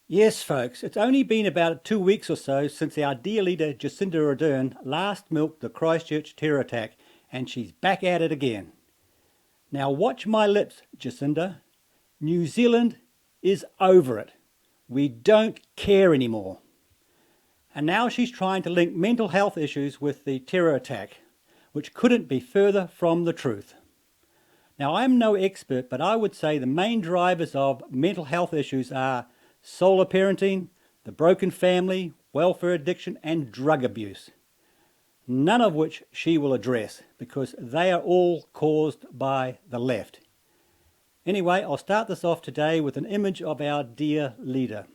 Yes, folks, it's only been about 2 weeks or so since our dear leader Jacinda Ardern last milked the Christchurch terror attack, and she's back at it again. Now watch my lips, Jacinda. New Zealand is over it. We don't care anymore. And now she's trying to link mental health issues with the terror attack, which couldn't be further from the truth. Now, I'm no expert, but I would say the main drivers of mental health issues are solo parenting, the broken family, welfare addiction, and drug abuse. None of which she will address because they are all caused by the left. Anyway, I'll start this off today with an image of our dear leader.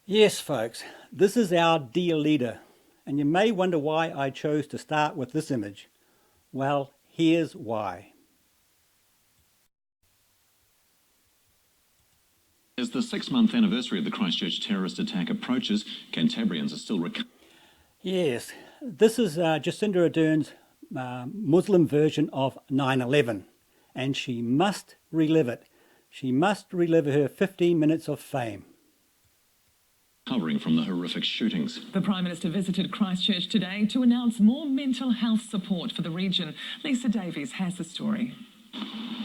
Yes, folks, this is our dear leader. And you may wonder why I chose to start with this image. Well, here's why. As the 6-month anniversary of the Christchurch terrorist attack approaches, Cantabrians are still Yes, this is Jacinda Ardern's Muslim version of 9/11, and she must relive it. She must relive her 15 minutes of fame. recovering from the horrific shootings. The Prime Minister visited Christchurch today to announce more mental health support for the region. Lisa Davies has the story.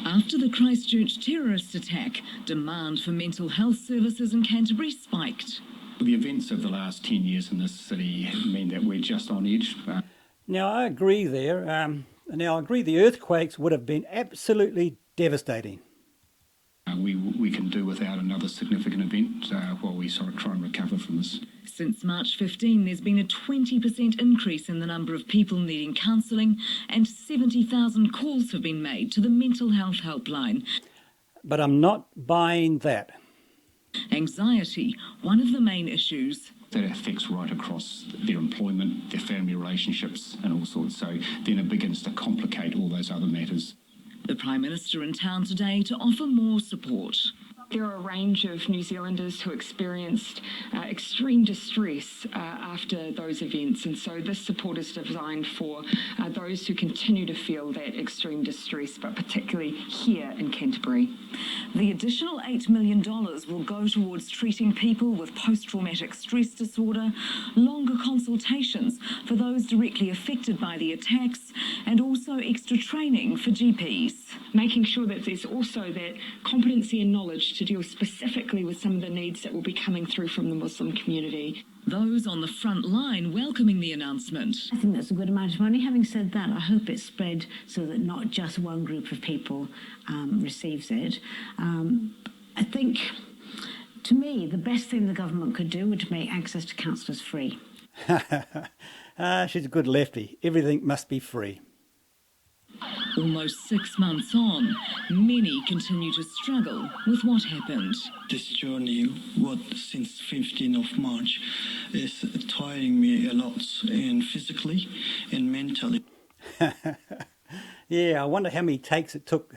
After the Christchurch terrorist attack, demand for mental health services in Canterbury spiked. The events of the last 10 years in this city mean that we're just on edge. Now, I agree there. I agree the earthquakes would have been absolutely devastating. We can do without another significant event while we sort of try and recover from this. Since March 15, there's been a 20% increase in the number of people needing counselling, and 70,000 calls have been made to the mental health helpline. But I'm not buying that. Anxiety, one of the main issues. That affects right across their employment, their family relationships and all sorts. So then it begins to complicate all those other matters. The Prime Minister in town today to offer more support. There are a range of New Zealanders who experienced extreme distress after those events, and so this support is designed for those who continue to feel that extreme distress, but particularly here in Canterbury. The additional $8 million will go towards treating people with post-traumatic stress disorder, longer consultations for those directly affected by the attacks, and also extra training for GPs. Making sure that there's also that competency and knowledge to deal specifically with some of the needs that will be coming through from the Muslim community. Those on the front line welcoming the announcement. I think that's a good amount of money. Having said that, I hope it's spread so that not just one group of people receives it. I think, to me, the best thing the government could do would make access to counsellors free. She's a good lefty. Everything must be free. Almost 6 months on, many continue to struggle with what happened. This journey, since 15th of March, is tiring me a lot, and physically and mentally. Yeah, I wonder how many takes it took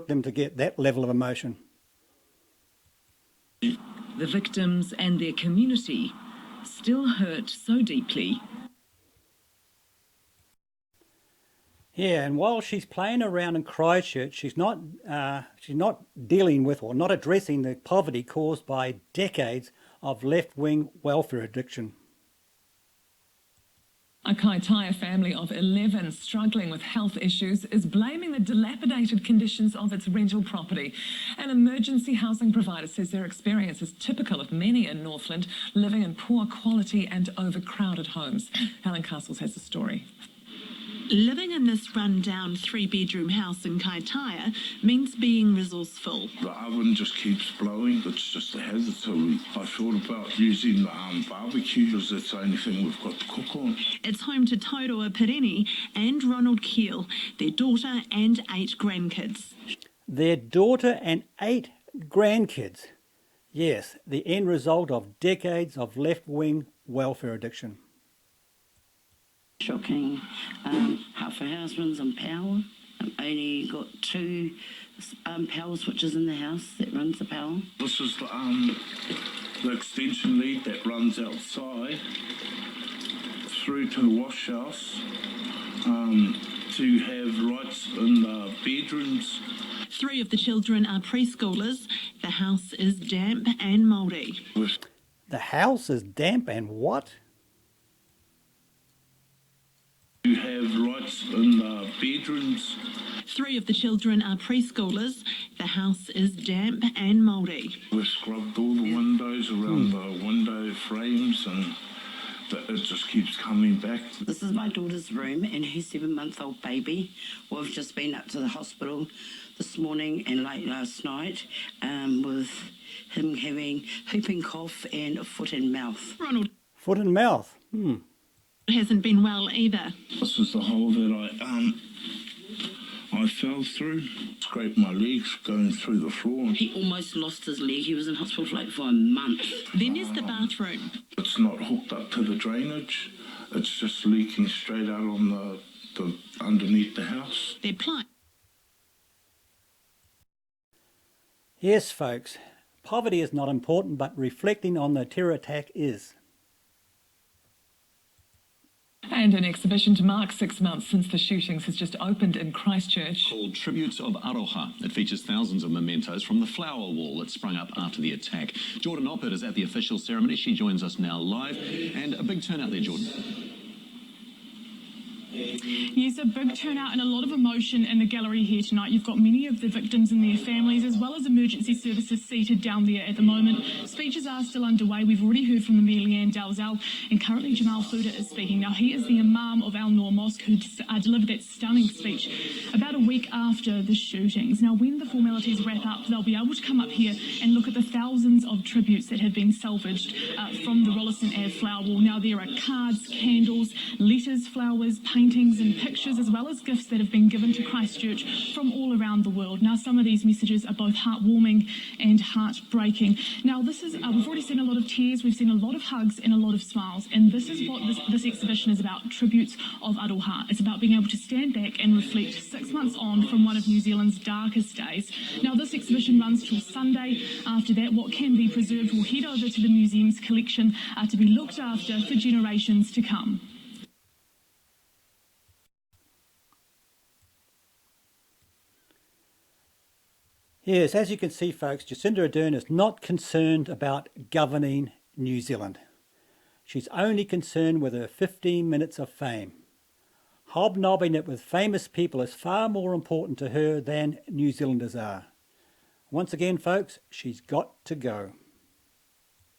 them to get that level of emotion. The victims and their community still hurt so deeply. Yeah, and while she's playing around in Christchurch, she's not dealing with or not addressing the poverty caused by decades of left-wing welfare addiction. A Kaitaia family of 11 struggling with health issues is blaming the dilapidated conditions of its rental property. An emergency housing provider says their experience is typical of many in Northland living in poor quality and overcrowded homes. Helen Castles has the story. Living in this run-down 3-bedroom house in Kaitaia means being resourceful. The oven just keeps blowing. It's just a hazard. So I thought about using barbecue because it's the only thing we've got to cook on. It's home to Tauroa Pireni and Ronald Keel, their daughter and 8 grandkids. Their daughter and 8 grandkids. Yes, the end result of decades of left-wing welfare addiction. Shocking. Half her husband's on power. Only got 2 power switches in the house that runs the power. This is the extension lead that runs outside through to the wash house to have lights in the bedrooms. 3 of the children are preschoolers. The house is damp and mouldy. The house is damp and what? To have lights in the bedrooms. 3 of the children are preschoolers. The house is damp and mouldy. We've scrubbed all the windows around the window frames and it just keeps coming back. This is my daughter's room and her 7-month-old baby. We've just been up to the hospital this morning and late last night with him having whooping cough and a foot and mouth. Ronald Foot and mouth. hasn't been well either. This is the hole that I fell through. Scraped my legs going through the floor. He almost lost his leg. He was in hospital for like 5 months. Then there's the bathroom. It's not hooked up to the drainage. It's just leaking straight out on the underneath the house. Their plight. Yes, folks, poverty is not important, but reflecting on the terror attack is. And an exhibition to mark 6 months since the shootings has just opened in Christchurch. Called Tributes of Aroha. It features thousands of mementos from the flower wall that sprung up after the attack. Jordan Oppert is at the official ceremony. She joins us now live. And a big turnout there, Jordan. Yes, a big turnout and a lot of emotion in the gallery here tonight. You've got many of the victims and their families, as well as emergency services seated down there at the moment. Speeches are still underway. We've already heard from the Mayor Leanne Dalzell, and currently Jamal Fuda is speaking. Now, he is the Imam of Al Noor Mosque, who delivered that stunning speech about a week after the shootings. Now, when the formalities wrap up, they'll be able to come up here and look at the thousands of tributes that have been salvaged from the Rolleston Ave flower wall. Now, there are cards, candles, letters, flowers, paintings and pictures, as well as gifts that have been given to Christchurch from all around the world. Now, some of these messages are both heartwarming and heartbreaking. Now, this is we've already seen a lot of tears, we've seen a lot of hugs and a lot of smiles, and this is what this exhibition is about, Tributes of Aroha. It's about being able to stand back and reflect 6 months on from one of New Zealand's darkest days. Now, this exhibition runs till Sunday. After that, what can be preserved will head over to the museum's collection to be looked after for generations to come. Yes, as you can see, folks, Jacinda Ardern is not concerned about governing New Zealand. She's only concerned with her 15 minutes of fame. Hobnobbing it with famous people is far more important to her than New Zealanders are. Once again, folks, she's got to go.